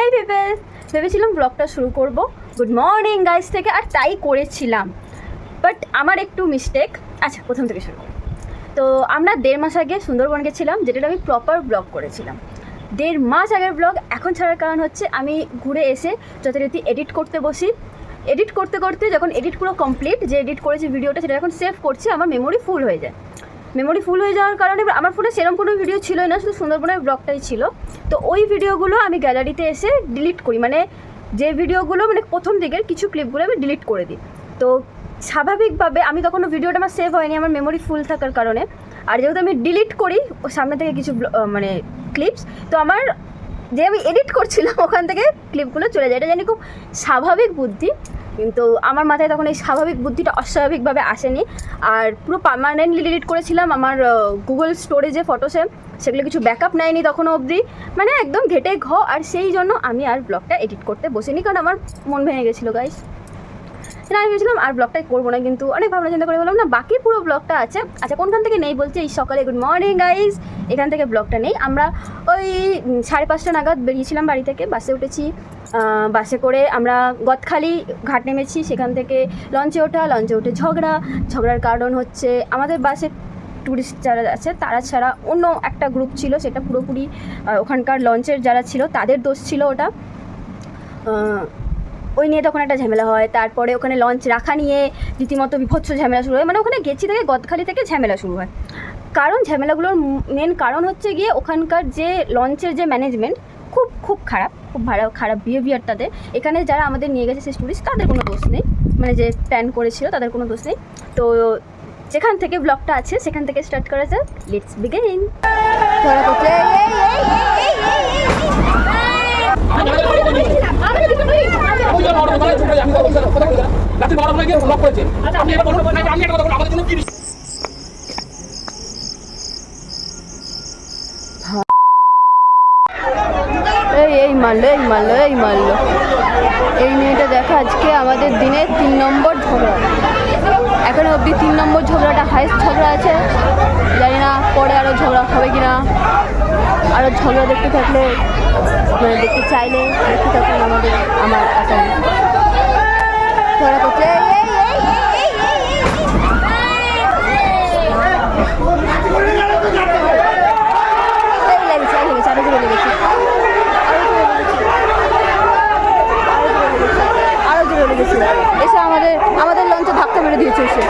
High people, ভেবেছিলাম ব্লগটা শুরু করব গুড মর্নিং গাইস থেকে, আর তাই করেছিলাম, বাট আমার একটু মিস্টেক। আচ্ছা, প্রথম থেকে শুরু করি। তো আমরা 1.5 মাস আগে সুন্দরবন গেছিলাম, যেটা আমি প্রপার ব্লগ করেছিলাম। 1.5 মাস আগের ব্লগ এখন ছাড়ার কারণ হচ্ছে আমি ঘুরে এসে যথারীতি এডিট করতে বসি। এডিট করতে করতে যখন এডিট পুরো কমপ্লিট, যে এডিট করেছি ভিডিওটা, সেটা যখন সেভ করছি আমার মেমোরি ফুল হয়ে যায়। মেমোরি ফুল হয়ে যাওয়ার কারণে আমার ফোনে সেরকম কোনো ভিডিও ছিলই না, শুধু সুন্দরবনের ব্লগটাই ছিল। তো ওই ভিডিওগুলো আমি গ্যালারিতে এসে ডিলিট করি, মানে যে ভিডিওগুলো মানে প্রথম দিকের কিছু ক্লিপগুলো আমি ডিলিট করে দিই। তো স্বাভাবিকভাবে আমি তখনও ভিডিওটা আমার সেভ হয়নি আমার মেমোরি ফুল থাকার কারণে। আর যেহেতু আমি ডিলিট করি ও সামনে থেকে কিছু মানে ক্লিপস, তো আমার যে আমি এডিট করছিলাম ওখান থেকে ক্লিপগুলো চলে যায়। এটা জানি খুব স্বাভাবিক বুদ্ধি, কিন্তু আমার মাথায় তখন এই স্বাভাবিক বুদ্ধিটা অস্বাভাবিকভাবে আসেনি। আর পুরো পার্মানেন্টলি ডিলিট করেছিলাম আমার গুগল স্টোরেজে ফটোসে, সেগুলো কিছু ব্যাকআপ নেয়নি তখনও অবধি, মানে একদম ঘেটে ঘ। আর সেই জন্য আমি আর ব্লগটা এডিট করতে বসিনি, কারণ আমার মন ভেঙে গেছিলো গাইস। না, আমি ভেবেছিলাম আর ব্লগটাই করবো না, কিন্তু অনেক ভাবনা চিন্তা করে বললাম না বাকি পুরো ব্লগটা আছে। আচ্ছা, কোনখান থেকে নেই বলছে, এই সকালে গুড মর্নিং গাইজ, এখান থেকে ব্লগটা নেই। আমরা ওই 5:30 নাগাদ বেরিয়েছিলাম বাড়ি থেকে, বাসে উঠেছি। বাসে করে আমরা গদখালি ঘাট নেমেছি, সেখান থেকে লঞ্চে ওঠা, লঞ্চে উঠে ঝগড়ার কারণ হচ্ছে আমাদের বাসে ট্যুরিস্ট যারা আছে তারা ছাড়া অন্য একটা গ্রুপ ছিল, সেটা পুরোপুরি ওখানকার লঞ্চের যারা ছিল তাদের দোষ ছিল ওটা। ওই নিয়ে তখন একটা ঝামেলা হয়। তারপরে ওখানে লঞ্চ রাখা নিয়ে রীতিমতো বিভৎস ঝামেলা শুরু হয়, মানে ওখানে গেছি থেকে গদখালি থেকে ঝামেলা শুরু হয়। কারণ ঝামেলাগুলোর মেন কারণ হচ্ছে গিয়ে ওখানকার যে লঞ্চের যে ম্যানেজমেন্ট খুব খারাপ বিহেভিয়ার তাদের। এখানে যারা আমাদের নিয়ে গেছে সেই টুরিস্ট, তাদের কোনো দোষ নেই, মানে যে প্ল্যান করেছিল তাদের কোনো দোষ নেই। তো যেখান থেকে ব্লগটা আছে সেখান থেকে স্টার্ট করা যাক, লেটস বিগিন। এই মারলো এই মেয়েটা দেখা আজকে আমাদের দিনে 3 নম্বর ঝগড়া। এখনো অবধি 3 নম্বর ঝগড়াটা হাইস্ট ঝগড়া আছে, জানি না পরে আরও ঝগড়া হবে কিনা। আরও ঝগড়া দেখতে থাকলে, মানে দেখতে চাইলে দেখতে থাকুন আমার আসামি ঝগড়া করছে। আরো জোরে লেগেছে, এসে আমাদের লঞ্চে ধাক্কা মেরে দিয়েছে এসে।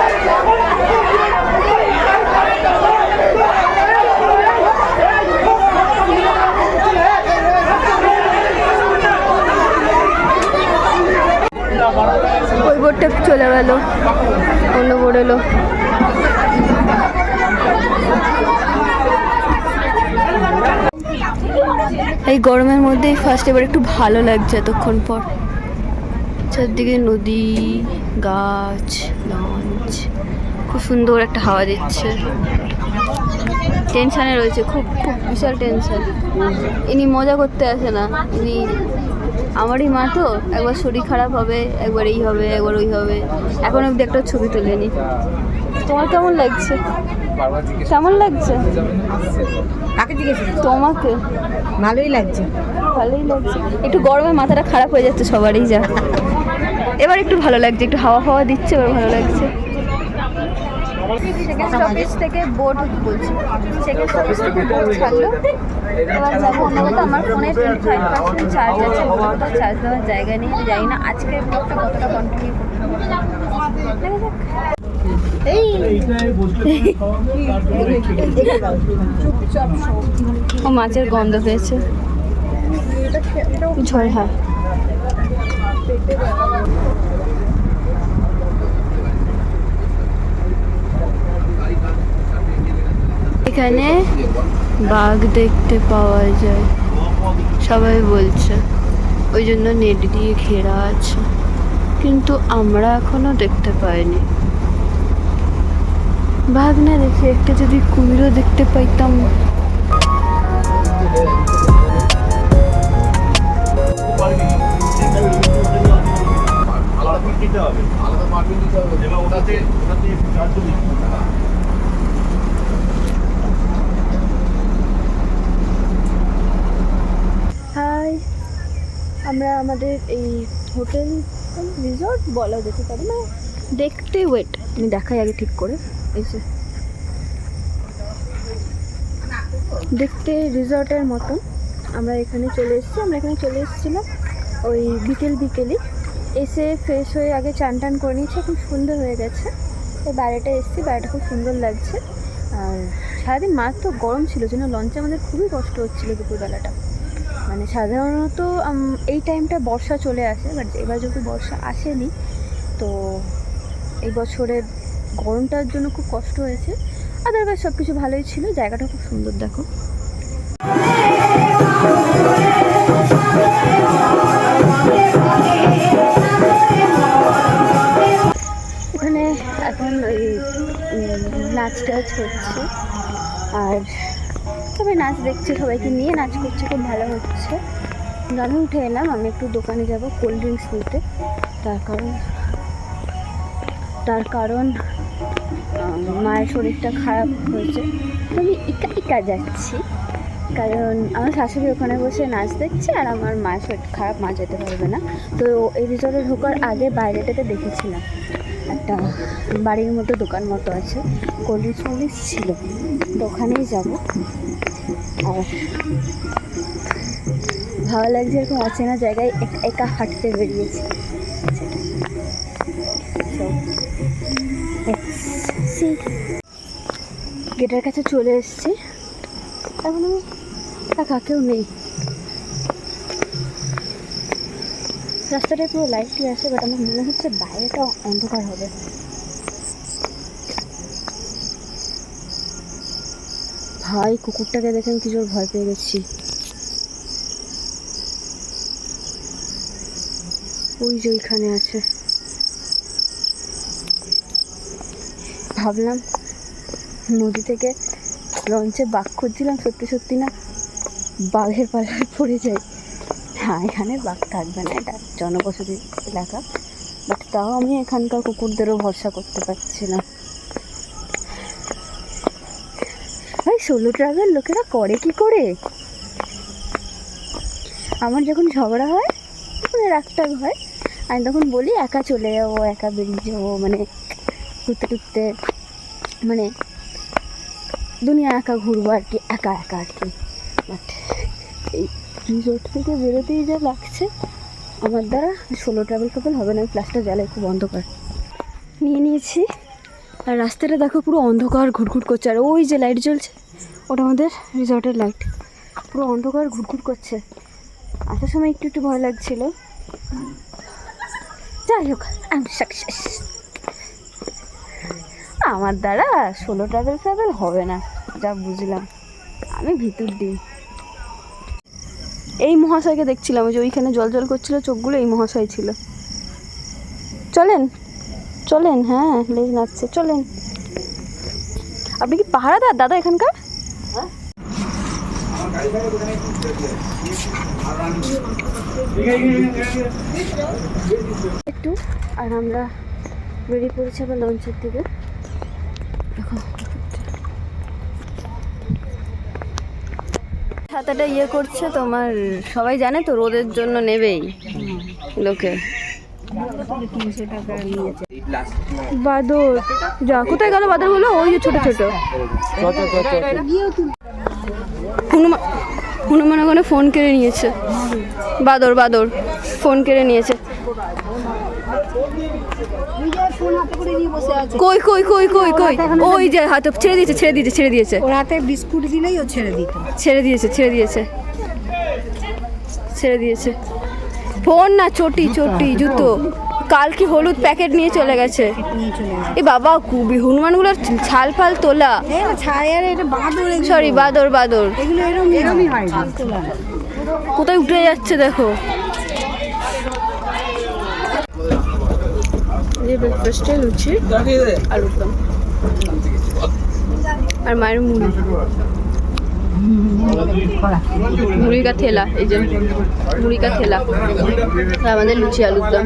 ওই বোটটা চলে গেল, অন্য বোট এলো। এই গরমের মধ্যেই ফার্স্ট এবার একটু ভালো লাগছে এতক্ষণ পর। চারদিকে নদী, গাছ, লঞ্চ, খুব সুন্দর একটা হাওয়া দিচ্ছে। টেনশানে রয়েছে, খুব বিশাল টেনশন। ইনি মজা করতে আসে না, ইনি আমারই মা, তো একবার শরীর খারাপ হবে, একবার এই হবে, একবার ওই হবে। এখন অব্দি একটা ছবি তুলেনি। তোমার কেমন লাগছে? কেমন লাগছে তোমাকে? ভালোই লাগছে। একটু গরমে মাথাটা খারাপ হয়ে যাচ্ছে সবারই, যা এবার একটু ভালো লাগছে, একটু হাওয়া দিচ্ছে, এবার ভালো লাগছে। সেকেন্ড স্টপেজ থেকে বোট বলছি, সেকেন্ড স্টপেজ থেকে বোট ছাড়লো। এবার যাবো অন্য কথা। আমার ফোনে 25% চার্জ আছে, কোথাও চার্জ দেওয়ার জায়গা নেই। জানি না আজকের ব্লগটা কতটা কন্টিনিউ করতে হবে। ও মাছের গন্ধ পেয়েছে, ঝড়। হ্যাঁ, এখানে বাঘ দেখতে পাওয়া যায় সবাই বলছে, ওই জন্য নেট দিয়ে ঘেরা আছে, কিন্তু আমরা এখনো দেখতে পাইনি। বাঘ না দেখে একটা যদি কুমিরও দেখতে পাইতাম। হাই, আমরা আমাদের এই হোটেল রিসর্ট বলা যেতে পারে, মানে দেখতে ওয়েট আমি দেখাই আগে ঠিক করে। এই যে দেখতে রিসর্টের মতন আমরা এখানে চলে এসেছি। আমরা এখানে চলে এসেছিলাম ওই বিকেলে এসে ফ্রেশ হয়ে আগে চান টান করে নিয়েছি, এখন সন্ধ্যে হয়ে গেছে। এই বাইরেটা এসেছি, বাইরেটা খুব সুন্দর লাগছে। আর সারাদিন মাছ তো গরম ছিল, জন্য লঞ্চে আমাদের খুবই কষ্ট হচ্ছিলো দুপুরবেলাটা। মানে সাধারণত এই টাইমটা বর্ষা চলে আসে, বাট এবার যেহেতু বর্ষা আসেনি, তো এই বছরের গরমটার জন্য খুব কষ্ট হয়েছে। আদারওয়াইজ সব কিছু ভালোই ছিল। জায়গাটা খুব সুন্দর দেখো। এখানে এখন ওই নাচ টাচ হচ্ছে, আর সবাই নাচ দেখছে, সবাইকে নিয়ে নাচ করছে, খুব ভালো হচ্ছে। গানে উঠে এলাম, আমি একটু দোকানে যাব কোল্ড ড্রিঙ্কস নিতে। তার কারণ মায়ের শরীরটা খারাপ হয়েছে, আমি একা যাচ্ছি, কারণ আমার শাশুড়ি ওখানে বসে নাচ দেখছে আর আমার মায়ের শরীর খারাপ, মা যেতে পারবে না। তো এই রিসর্টে ঢোকার আগে বাইরেটাতে দেখেছিলাম একটা বাড়ির মতো দোকান মতো আছে, কোল্ড ড্রিঙ্কস ছিল, তো ওখানেই যাবো। আর ভালো লাগছে এরকম অচেনা জায়গায় একা হাঁটতে বেরিয়েছি। গেটের কাছে চলে এসেছি, এখন আমি একা, কেউ নেই। রাস্তাটায় পুরো লাইটই আছে, বাট আমার মনে হচ্ছে বাইরেটা অন্ধকার হবে। ভাই কুকুরটাকে দেখে আমি কি জোর ভয় পেয়ে গেছি। ওই যে ওইখানে আছে, ভাবলাম নদী থেকে লঞ্চে বাঘ খুঁজছিলাম, সত্যি না বাঘের পাল্লায় পড়ে যাই। হ্যাঁ, এখানে বাঘ থাকবে না, এটা জনবসতি এলাকা, বাট তাও আমি এখানকার কুকুরদেরও ভরসা করতে পারছি না। ভাই সোলো ট্রাভেল লোকেরা করে কি করে? আমার যখন ঝগড়া হয়, তখন রাগটাগ হয়, আমি তখন বলি একা চলে যাবো, একা বেরিয়ে যাবো, মানে ঘুরতে মানে দুনিয়া একা ঘুরবো আর কি, একা আর কি। বাট এই রিসোর্ট থেকে বেরোতেই যা লাগছে, আমার দ্বারা সোলো ট্রাভেল হবে না। ফ্ল্যাশটা জ্বালায়, খুব অন্ধকার। নিয়েছি, আর রাস্তাটা দেখো পুরো অন্ধকার, ঘুরঘুর করছে। আর ওই যে লাইট জ্বলছে, ওটা আমাদের রিসর্টের লাইট, পুরো অন্ধকার ঘুরঘুর করছে। আসার সময় একটু ভয় লাগছিল, যাই হোক আমি সাকসেস। আমার দ্বারা সোলো ট্রাভেল হবে না, যা বুঝলাম। আমি ভিতর দিই। এই মহাশয়কে দেখছিলাম, যে ওইখানে জল করছিল চোখগুলো, এই মহাশয় ছিল। চলেন, হ্যাঁ লেজ নাচছে, চলেন। আপনি কি পাহারাদার দাদা এখানকার? একটু, আর আমরা বেরিয়ে পড়েছি আবার লঞ্চের দিকে। দেখো ছাতাটা করছে তোমার, সবাই জানে তো রোদের জন্য নেবেই লোকে। বাদর যা, কোথায় গেল বাদরগুলো? ওই যে ছোট হনুমান ওখানে ফোন কেড়ে নিয়েছে। বাদর ফোন কেড়ে নিয়েছে। কই ওই যে হাতে ছেড়ে দিয়েছে। ওর হাতে বিস্কুট দিলেই ও ছেড়ে দিয়েছে। ফোন না, চটি জুতো। কাল কি হলুদ প্যাকেট নিয়ে চলে গেছে। এ বাবা, খুবই হনুমানগুলোর ছাল ফাল তোলা। সরি, বাদর কোথায় উঠে যাচ্ছে দেখো। ব্রেকফাস্টে লুচি, আলুর দম আর মায়ের মুড়ি কা ঠেলা। এই যে মুড়ি কা ঠেলা, আমাদের লুচি আলুর দম।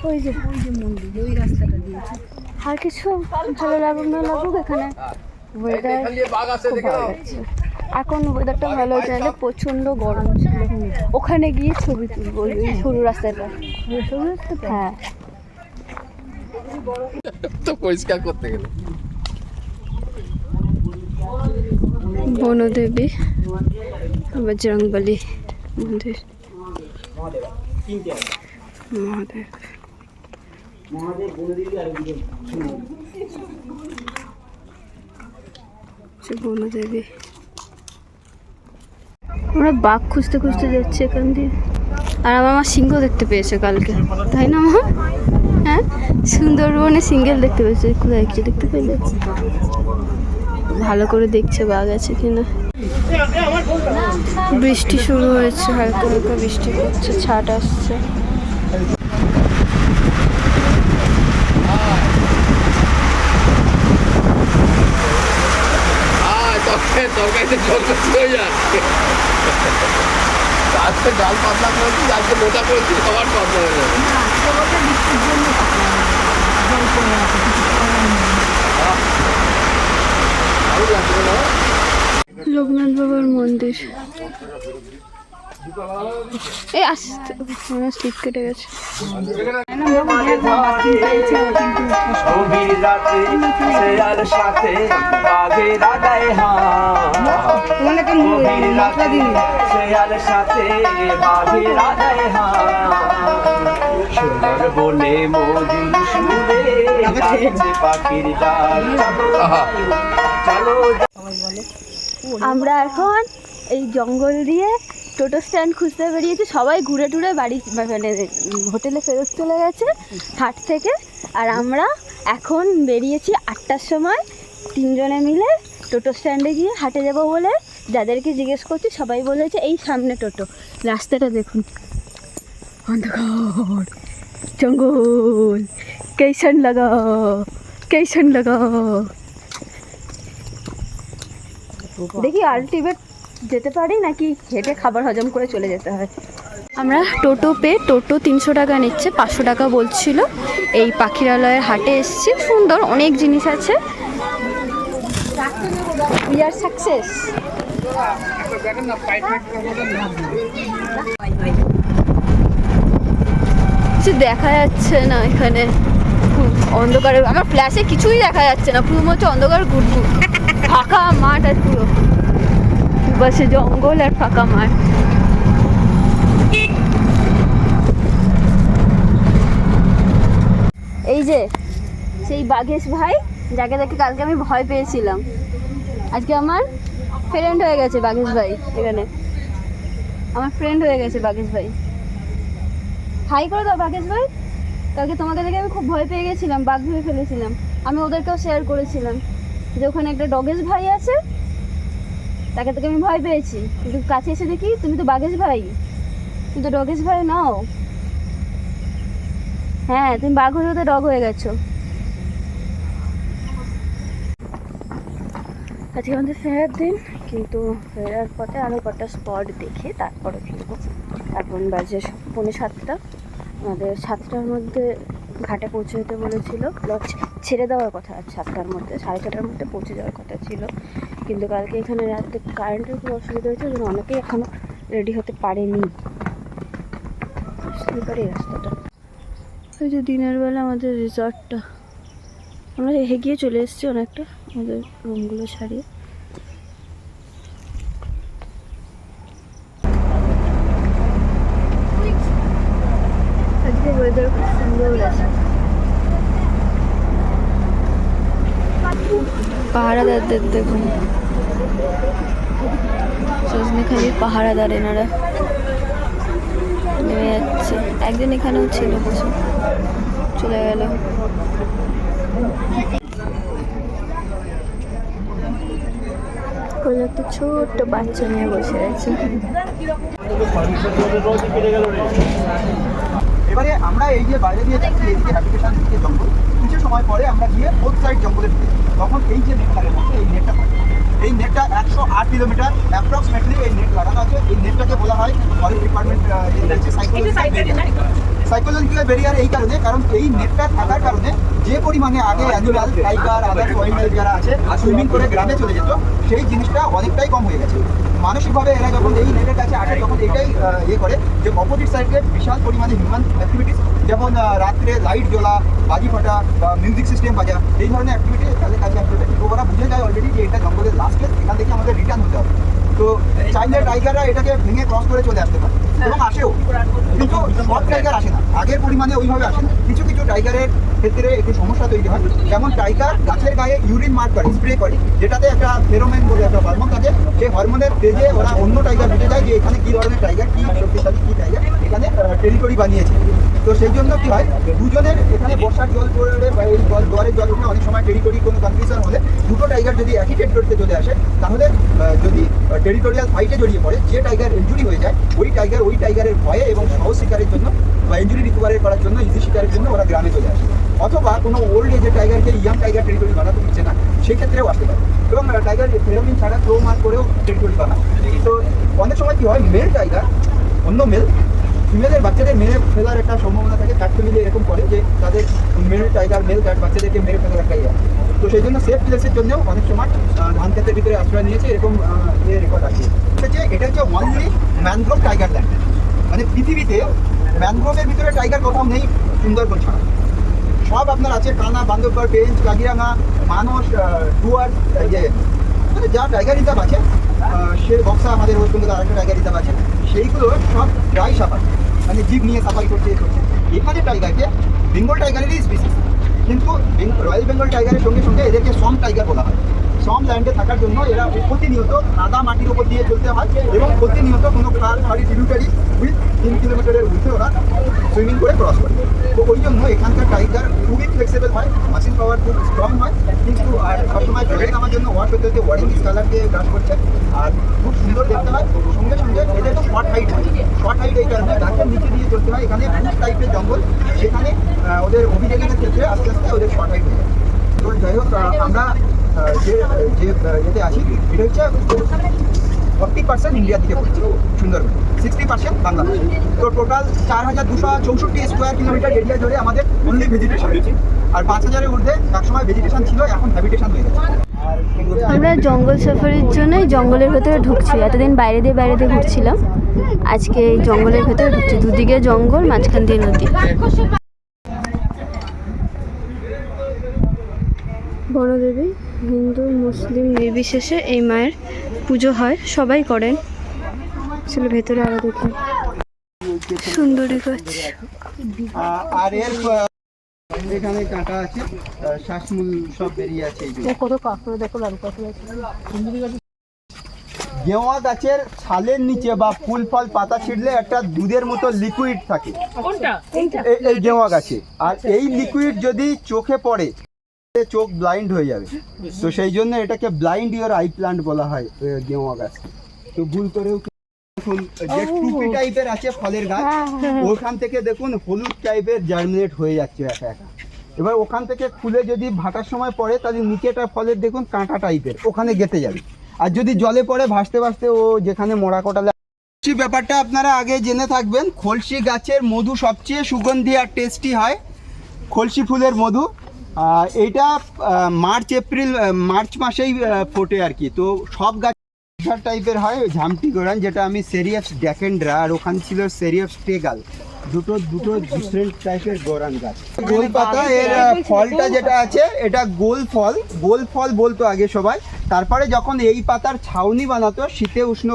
ওই যে মন্দির, ওই রাস্তাটা দিয়েছে। আর কিছু ভালো লাগুক না লাগুক, এখানে ওয়েদার খুব ভালো লাগছে। এখন ওয়েদারটা ভালো হচ্ছে, নাহলে প্রচণ্ড গরম ছিল। ওখানে গিয়ে ছবি তুলবো ওই সরু রাস্তাটা। হ্যাঁ, তো পরিষ্কার করতে গেলে বনদেবী বজরংবলী মন্দির, মহাদেব। বনদেবী। আমরা বাঘ খুঁজতে খুঁজতে যাচ্ছি এখান দিয়ে, আর আমার মা সিংহ দেখতে পেয়েছে কালকে, তাই না মা? হ্যাঁ, সুন্দরবনে সিঙ্গেল দেখতে পেয়েছে। কোথায় কি দেখতে পেলে? ভালো করে দেখছে বাঘ আছে কিনা। বৃষ্টি শুরু হয়েছে, হালকা হালকা বৃষ্টি পড়ছে, ছাট আসছে। আজকে ডাল পাতলা করেছি, আজকে মোটা করেছি, সবার পাতলা হয়ে যাবে। লোকনাথ বাবার মন্দির। এই আসতে স্লিপ কেটে গেছে। বলে পাখির আমরা এখন এই জঙ্গল দিয়ে টোটো স্ট্যান্ড খুঁজতে বেরিয়েছি। সবাই ঘুরে টুরে বাড়ি মানে হোটেলে ফেরত চলে গেছে হাট থেকে। আর আমরা এখন বেরিয়েছি 8টার সময়, 3 জনে মিলে টোটো স্ট্যান্ডে গিয়ে হাটে যাব বলে। যাদেরকে জিজ্ঞেস করছি সবাই বলেছে এই সামনে টোটো। রাস্তাটা দেখুন, অন্ধকার, জঙ্গল, कैसन लगा। দেখি আলটিমেট যেতে পারি নাকি হেঁটে খাবার হজম করে চলে যেতে হয়। আমরা টোটো পেয়ে, টোটো 300 টাকা নিচ্ছে, 500 টাকা বলছিল। এই পাখিরালয়ের হাটে এসেছি, সুন্দর অনেক জিনিস আছে। We are success. কিছু দেখা যাচ্ছে না এখানে, অন্ধকারে। আমার ফ্ল্যাশে কিছুই দেখা যাচ্ছে না, পুরো হচ্ছে অন্ধকার, গুড়গুড়, ফাঁকা মাঠ। আর পুরো বাসে জঙ্গল আর ফাঁকা মাঠ। এই যে সেই বাঘেশ ভাই, যাকে দেখে কালকে আমি ভয় পেয়েছিলাম, আজকে আমার ফ্রেন্ড হয়ে গেছে বাঘেশ ভাই। এখানে আমার ফ্রেন্ড হয়ে গেছে বাঘেশ ভাই। হাই করে দাও বাঘেশ ভাই। কালকে তোমাকে দেখে আমি খুব ভয় পেয়ে গেছিলাম, বাঘ ভেবে ফেলেছিলাম। আমি ওদেরকেও শেয়ার করেছিলাম যে ওখানে একটা ডগেশ ভাই আছে, তাকে থেকে আমি ভয় পেয়েছি। কিন্তু কাছে এসে দেখি তুমি তো বাঘেশ ভাই, তুমি তো ডগেশ ভাই নাও। হ্যাঁ, তুমি বাঘ হয়ে ওদের ডগ হয়ে গেছো। আজকে আমাদের ফেরার দিন, কিন্তু ফেরার পথে আরও কটা স্পট দেখে তারপরে ফিরবো। এখন বাজে 6:45। আমাদের 7টার মধ্যে ঘাটে পৌঁছে যেতে বলেছিল। লঞ্চ ছেড়ে দেওয়ার কথা, 7টার মধ্যে, 6:30টার মধ্যে পৌঁছে যাওয়ার কথা ছিল। কিন্তু কালকে এখানে রাতে কারেন্টের খুব অসুবিধা হয়েছে, ওই অনেকেই এখনও রেডি হতে পারেনি। স্লিপার এই রাস্তাটা। ওই যে দিনের বেলা আমাদের রিসর্টটা, আমরা এগিয়ে চলে এসেছি অনেকটা আমাদের রুমগুলো ছাড়িয়ে। আজকে ওয়েদার খুব সুন্দর আছে। পাহারাদারদের দেখুন, সজনেখালির পাহারাদার এনারা নেমে যাচ্ছে। একদিন এখানেও ছিল, বসে চলে গেল। একটা ছোট্ট বাচ্চা নিয়ে বসে আছে। এবারে আমরা এই যে বাইরে দিয়ে যাচ্ছি, এইদিকে অ্যাপ্লিকেশন দিকে জঙ্গল, কিছু সময় পরে আমরা গিয়ে বোথ সাইড জঙ্গলে ঢুকে, তখন এই যে নেট লাগানো আছে, এই নেটটা পাই। এই নেটটা 108 কিলোমিটার অ্যাপ্রক্সিমেটলি এই নেট লাগানো আছে। এই নেটটাকে বলা হয় forest department cyclone. Psychological barrier এই কারণে, কারণ এই নেটটা থাকার কারণে যে পরিমাণে আগে অ্যানিমাল, টাইগার, আদার্স ওয়াইল্ড যারা আছে সুইমিং করে গ্রামে চলে যেত, সেই জিনিসটা অনেকটাই কম হয়ে গেছে। মানসিকভাবে এরা যখন এই নেটের কাছে আসে তখন এটাই করে যে অপোজিট সাইডে বিশাল পরিমাণে হিউম্যান অ্যাক্টিভিটিস, যেমন রাত্রে লাইট জ্বলা, বাজি ফাটা বা মিউজিক সিস্টেম বাজা, এই ধরনের অ্যাক্টিভিটি তাদের কাছে আসলে তো ওরা বুঝে যায় অলরেডি যে এটা জঙ্গলের লাস্ট, এখান থেকে আমাদের রিটার্ন হতে হবে। তো চাইলে টাইগাররা এটাকে ভেঙে ক্রস করে চলে আসতে পারে এবং আসেও, কিন্তু সব টাইগার আসে না, আগের পরিমাণে ওইভাবে আসে না। কিছু কিছু টাইগারের ক্ষেত্রে একটু সমস্যা তৈরি হয়, যেমন টাইগার গাছের গায়ে ইউরিন মার্ক করে, স্প্রে করে, যেটাতে একটা ফেরোমেন বলে একটা হরমোন থাকে, সেই হরমোনের তেজে ওরা অন্য টাইগার বুঝে যায় যে এখানে কী ধরনের টাইগার, কী শক্তিশালী কী টাইগার এখানে টেরিটরি বানিয়েছে। তো সেই জন্য কী হয়, দুজনের এখানে বর্ষার জল পড়লে বা এই জলের জল উঠে অনেক সময় টেরিটরি কোনো কনফিউশন হলে দুটো টাইগার যদি একই টেরিটরিতে চলে আসে, তাহলে যদি টেরিটোরিয়াল ফাইটে জড়িয়ে পড়ে, যে টাইগার ইনজুরি হয়ে যায় ওই টাইগারের ভয়ে এবং সহজ শিকারের জন্য বা ইনজুরি রিকভারি করার জন্য, ইজি শিকারের জন্য ওরা গ্রামে চলে আসে। অথবা কোনো ওল্ড এজের টাইগারকে ইয়াং টাইগার টেরিটরি বানাতে দিচ্ছে না, সেক্ষেত্রেও আসতে পারে। এবং টাইগার ফেরোমিন ছাড়া থ্রো মার্ক করেও টেরিটরি বানায়। তো অনেক সময় কী হয়, মেল টাইগার অন্য মেল ফিমেলের বাচ্চাদের মেরে ফেলার একটা সম্ভাবনা থাকে। ক্যাট ফ্যামিলি এরকম করে যে তাদের মেল ক্যাট বাচ্চাদেরকে মেরে ফেলার একটা ইয়ে। তো সেই জন্য সেফ প্লেসের জন্যও অনেক সময় ধান ক্ষেতের ভিতরে আশ্রয় নিয়েছে, এরকম রেকর্ড আছে। এটা হচ্ছে অনলি ম্যানগ্রোভ টাইগার ল্যান্ড, মানে পৃথিবীতে ম্যানগ্রোভের ভিতরে টাইগার কোথাও নেই সুন্দরবন ছাড়া। সব আপনার আছে কানা, বান্দরবান, পেঞ্চ, কাজিরাঙা, মানস, ডুয়ার, যে মানে যা টাইগার রিজার্ভ আছে, সে বক্সা আমাদের ওয়েস্ট বেঙ্গল আরেকটা টাইগার রিজার্ভ আছে, সেইগুলো সব ড্রাই সাফারি, মানে জিপ নিয়ে সাফারি করতে। এখানে টাইগারকে বেঙ্গল টাইগারেরই স্পিসিস, কিন্তু রয়্যাল বেঙ্গল টাইগারের সঙ্গে সঙ্গে এদেরকে সম টাইগার বলা হয়। সম ল্যান্ডে থাকার জন্য এরা প্রতিনিয়ত কাদা মাটির উপর দিয়ে চলতে হয় এবং প্রতিনিয়ত কোনো খাল, খাড়ি, ট্রিবিউটারি উইথ 3 কিলোমিটারের উঠে ওরা সুইমিং করে ক্রস করে। তো ওই জন্য এখানকার টাইগার খুবই ফ্লেক্সিবল হয়, মাসিল পাওয়ার খুব স্ট্রং হয়, কিন্তু আর সবসময় জলে নামার জন্য ওয়াশ হতে হতে ওয়ারিং কালার দিয়ে ব্রাশ করছে, আর খুব সুন্দর দেখতে হয়। সঙ্গে সঙ্গে এদের তো শর্ট হাইট হয়, শর্ট হাইট এই কারণে গাছের নিচে দিয়ে চলতে হয়। এখানে বুশ টাইপের জঙ্গল, সেখানে ওদের অভিযোগের ক্ষেত্রে আস্তে আস্তে ওদের শর্ট হাইট হয়ে যায়। তো যাই হোক, আমরা যে এতে আছি, এটা হচ্ছে 40% ইন্ডিয়া থেকে পড়ছে সুন্দরবন, 60% বাংলাদেশ। তো টোটাল 4264 স্কোয়ার কিলোমিটার এরিয়া জুড়ে আমাদের অনলি ভেজিটেশন হয়েছে, আর 5000-এর ঊর্ধ্বে একসময় ভেজিটেশন ছিল, এখন হ্যাবিটেশন হয়ে গেছে। আমরা জঙ্গল সাফারির জন্যই জঙ্গলের ভেতরে ঢুকছি। এতদিন বাইরে দিয়ে ঘুরছিলাম, আজকে এই জঙ্গলের ভেতরে ঢুকছি। দুদিকে জঙ্গল, মাঝখান দিয়ে নদী। বনদেবী হিন্দু মুসলিম নির্বিশেষে এই মায়ের পুজো হয়, সবাই করেন। চলো ভেতরে আরো দেখি, সুন্দরী গাছ। আর এর এখানে কাঁটা আছে, শ্বাসমূল সব বেরিয়ে আছে। কত কাঁকড়া দেখো, লাল কাঁকড়া। গেওয়া গাছের ছালের নিচে বা ফুল ফল পাতা ছিঁড়লে একটা দুধের মতো লিকুইড থাকে এই গেওয়া গাছে, আর এই লিকুইড যদি চোখে পড়ে চোখ ব্লাইন্ড হয়ে যাবে। তো সেই জন্য এটাকে ব্লাইন্ড ইওর আই প্লান্ট বলা হয় গেওয়া গাছ। তো ভুল করেও দেখুন যে টুপি টাইপের আছে ফলের গাছ, ওখান থেকে দেখুন হলুদ টাইপের জার্মিনেট হয়ে যাচ্ছে একা একা। এবার ওখান থেকে খুলে যদি ভাটার সময় পড়ে, তাহলে নিচেটা ফলের দেখুন কাঁটা টাইপের, ওখানে গেঁথে যাবে। আর যদি জলে পড়ে ভাসতে ভাসতে ও যেখানে মোড়া কোটালে। ব্যাপারটা আপনারা আগে জেনে থাকবেন, খলসি গাছের মধু সবচেয়ে সুগন্ধি আর টেস্টি হয়, খলসি ফুলের মধু। এইটা মার্চ মাসেই ফোটে আর কি। তো সব গাছ টাইপের হয়, ঝামটি গোরান, যেটা আমি সেরিয়াস ড্যাকেন্ড্রা, আর ওখানে ছিল সেরিয়াস টেগাল, দুটো ডিফারেন্ট টাইপের গোরান গাছ। গোল পাতা, এর ফলটা যেটা আছে এটা গোল ফল বলতো আগে সবাই। তারপরে যখন এই পাতার ছাউনি বানাতো, শীতে উষ্ণ,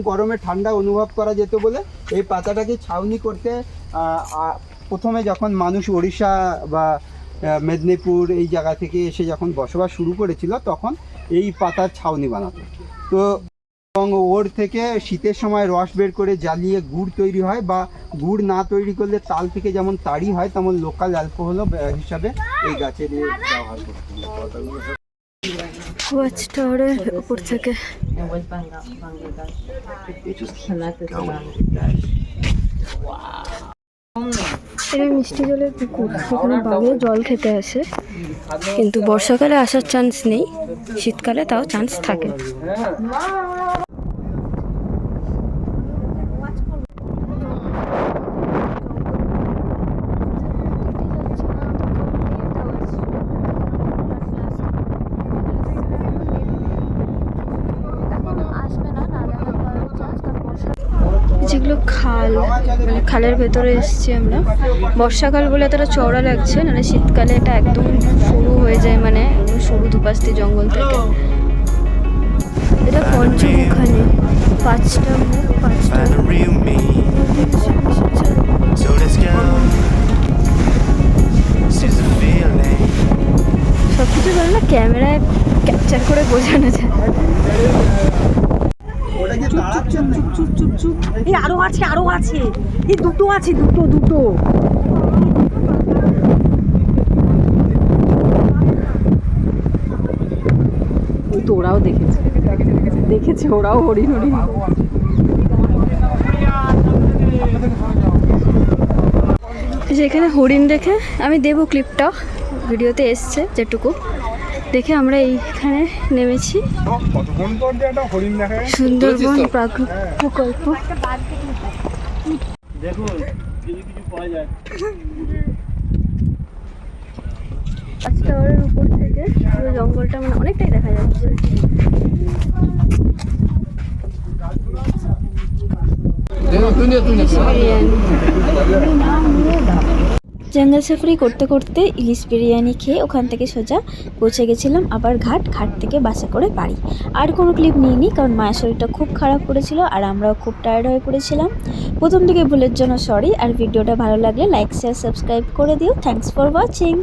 গরমে ঠান্ডা অনুভব করা যেত বলে এই পাতাটাকে ছাউনি করতে প্রথমে যখন মানুষ ওড়িশা বা মেদিনীপুর এই জায়গা থেকে এসে যখন বসবাস শুরু করেছিল, তখন এই পাতার ছাউনি বানাতো। তো এবং ওর থেকে শীতের সময় রস বের করে জ্বালিয়ে গুড় তৈরি হয়, বা গুড় না তৈরি করলে তাল থেকে যেমন তাড়ি হয়, তেমন লোকাল অ্যালকোহল হিসাবে এই গাছের ব্যবহার করতে। ওয়াচ টাওয়ারের উপর থেকে এটা মিষ্টি জলের পুকুর, সেখানে বাঘে জল খেতে আসে, কিন্তু বর্ষাকালে আসার চান্স নেই, শীতকালে তাও চান্স থাকে। হলো খাল, মানে খালের ভেতরে এসেছি আমরা। বর্ষাকাল বলে এতটা চওড়া লাগছে, নাহলে শীতকালে এটা একদম সরু হয়ে যায়, মানে একদম সরু দুপাশ দিয়ে জঙ্গল থেকে। এটা পঞ্চমুখানি, 5টা মুখ, 5টা Find the real me. So let's go. This is a feeling. সব কিছু বলে না ক্যামেরায় ক্যাপচার করে বোঝানো যায়। ওটা কি দাঁড়াচ্ছেন না? চুপ চুপ চুপ, এই আরো আছে, আরো আছে, এই দুটো আছে, দুটো ওই তো ওরাও দেখেছে ওরাও হরিণ যেখানে হরিণ দেখে আমি দেবো ক্লিপটা, ভিডিওতে এসছে যেটুকু দেখে আমরা এইখানে নেমেছি। সুন্দরবন প্রাকৃতিক প্রকল্প। টাওয়ারের উপর থেকে পুরো জঙ্গলটা মানে অনেকটাই দেখা যাচ্ছে। জঙ্গল সাফারি করতে করতে ইলিশ বিরিয়ানি খেয়ে ওখান থেকে সোজা পৌঁছে গেছিলাম আবার ঘাট থেকে বাসে করে বাড়ি। আর কোনো ক্লিপ নিইনি, কারণ মায়ের শরীরটা খুব খারাপ করেছিল আর আমরাও খুব টায়ার্ড হয়ে পড়েছিলাম। প্রথম দিকে ভুলের জন্য সরি, আর ভিডিওটা ভালো লাগলে লাইক শেয়ার সাবস্ক্রাইব করে দিও। Thanks for watching.